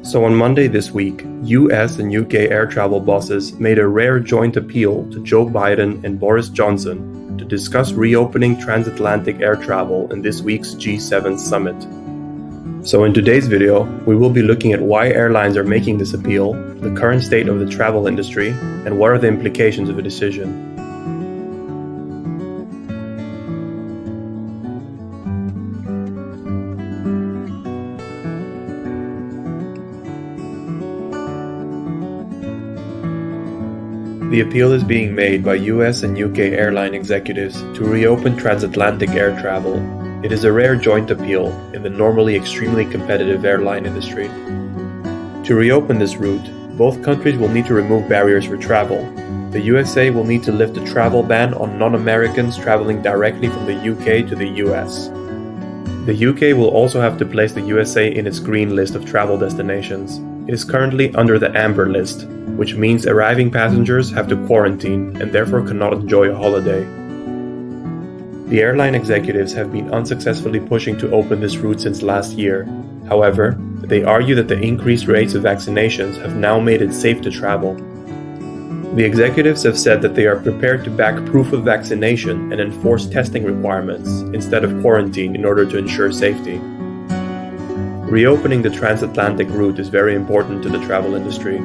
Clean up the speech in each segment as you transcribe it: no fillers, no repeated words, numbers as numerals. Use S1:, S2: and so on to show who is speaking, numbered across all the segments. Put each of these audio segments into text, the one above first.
S1: So on Monday this week, US and UK air travel bosses made a rare joint appeal to Joe Biden and Boris Johnson to discuss reopening transatlantic air travel in this week's G7 summit. So in today's video, we will be looking at why airlines are making this appeal, the current state of the travel industry, and what are the implications of a decision. The appeal is being made by US and UK Airline Executives to reopen transatlantic air travel. It is a rare joint appeal in the normally extremely competitive airline industry. To reopen this route, both countries will need to remove barriers for travel. The USA will need to lift a travel ban on non-Americans traveling directly from the UK to the US. The UK will also have to place the USA in its green list of travel destinations. It is currently under the amber list, which means arriving passengers have to quarantine and therefore cannot enjoy a holiday. The airline executives have been unsuccessfully pushing to open this route since last year. However, they argue that the increased rates of vaccinations have now made it safe to travel. The executives have said that they are prepared to back proof of vaccination and enforce testing requirements instead of quarantine in order to ensure safety. Reopening the transatlantic route is very important to the travel industry.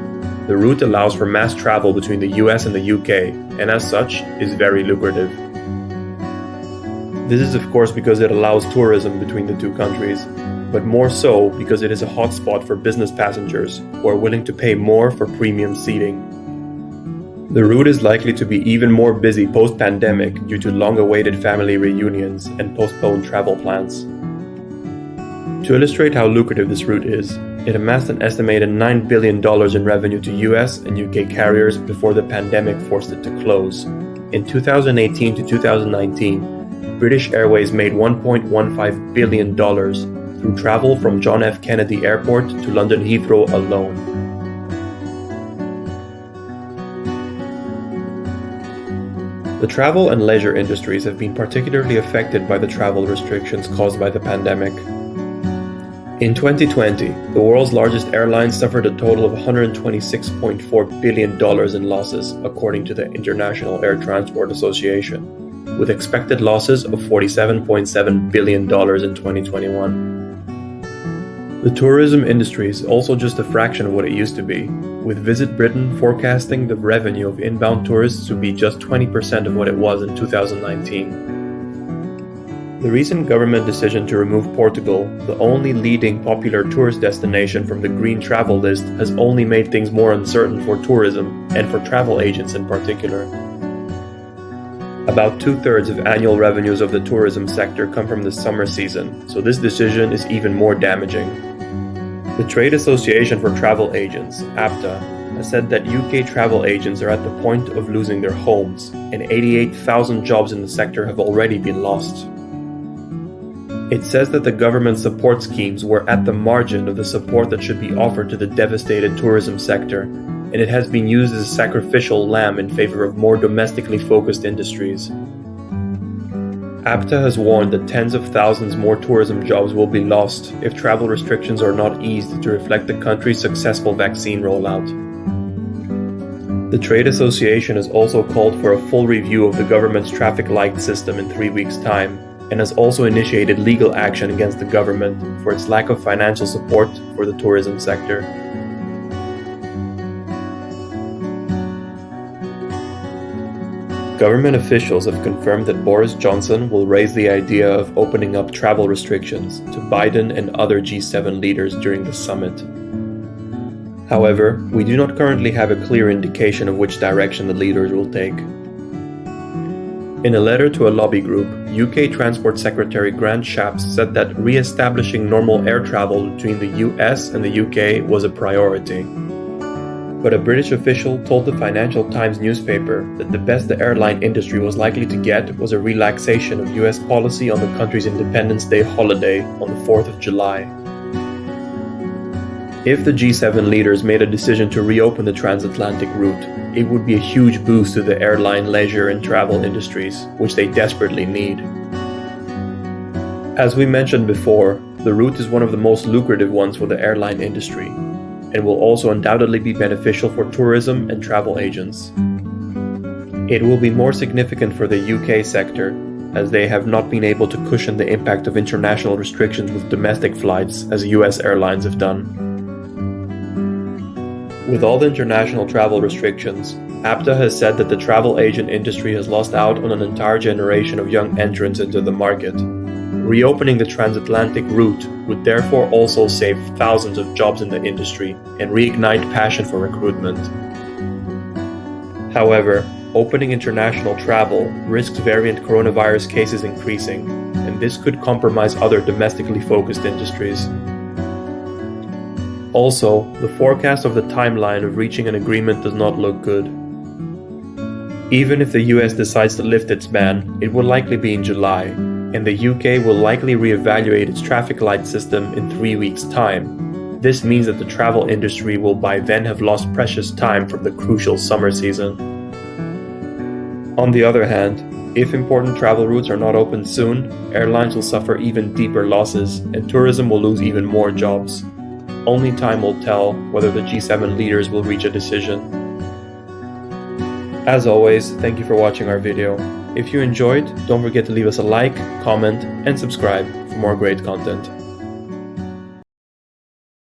S1: The route allows for mass travel between the US and the UK, and as such, is very lucrative. This is of course because it allows tourism between the two countries, but more so because it is a hotspot for business passengers who are willing to pay more for premium seating. The route is likely to be even more busy post-pandemic due to long-awaited family reunions and postponed travel plans. To illustrate how lucrative this route is, it amassed an estimated $9 billion in revenue to US and UK carriers before the pandemic forced it to close. In 2018 to 2019, British Airways made $1.15 billion through travel from John F. Kennedy Airport to London Heathrow alone. The travel and leisure industries have been particularly affected by the travel restrictions caused by the pandemic. In 2020, the world's largest airlines suffered a total of $126.4 billion in losses, according to the International Air Transport Association, with expected losses of $47.7 billion in 2021. The tourism industry is also just a fraction of what it used to be, with Visit Britain forecasting the revenue of inbound tourists to be just 20% of what it was in 2019. The recent government decision to remove Portugal, the only leading popular tourist destination, from the green travel list has only made things more uncertain for tourism and for travel agents in particular. About 2/3 of annual revenues of the tourism sector come from the summer season, so this decision is even more damaging. The Trade Association for Travel Agents, APTA, has said that UK travel agents are at the point of losing their homes, and 88,000 jobs in the sector have already been lost. It says that the government support schemes were at the margin of the support that should be offered to the devastated tourism sector, and it has been used as a sacrificial lamb in favor of more domestically focused industries. APTA has warned that tens of thousands more tourism jobs will be lost if travel restrictions are not eased to reflect the country's successful vaccine rollout. The Trade Association has also called for a full review of the government's traffic light system in 3 weeks' time, and has also initiated legal action against the government for its lack of financial support for the tourism sector. Government officials have confirmed that Boris Johnson will raise the idea of opening up travel restrictions to Biden and other G7 leaders during the summit. However, we do not currently have a clear indication of which direction the leaders will take. In a letter to a lobby group, UK Transport Secretary Grant Shapps said that re-establishing normal air travel between the US and the UK was a priority. But a British official told the Financial Times newspaper that the best the airline industry was likely to get was a relaxation of US policy on the country's Independence Day holiday on the 4th of July. If the G7 leaders made a decision to reopen the transatlantic route, it would be a huge boost to the airline, leisure, and travel industries, which they desperately need. As we mentioned before, the route is one of the most lucrative ones for the airline industry. and will also undoubtedly be beneficial for tourism and travel agents. It will be more significant for the UK sector, as they have not been able to cushion the impact of international restrictions with domestic flights as US airlines have done. With all the international travel restrictions, APTA has said that the travel agent industry has lost out on an entire generation of young entrants into the market. Reopening the transatlantic route would therefore also save thousands of jobs in the industry and reignite passion for recruitment. However, opening international travel risks variant coronavirus cases increasing, and this could compromise other domestically focused industries. Also, the forecast of the timeline of reaching an agreement does not look good. Even if the US decides to lift its ban, it will likely be in July, and the UK will likely reevaluate its traffic light system in 3 weeks' time. This means that the travel industry will by then have lost precious time from the crucial summer season. On the other hand, if important travel routes are not open soon, airlines will suffer even deeper losses, and tourism will lose even more jobs. Only time will tell whether the G7 leaders will reach a decision. As always, thank you for watching our video. If you enjoyed, don't forget to leave us a like, comment, and subscribe for more great content.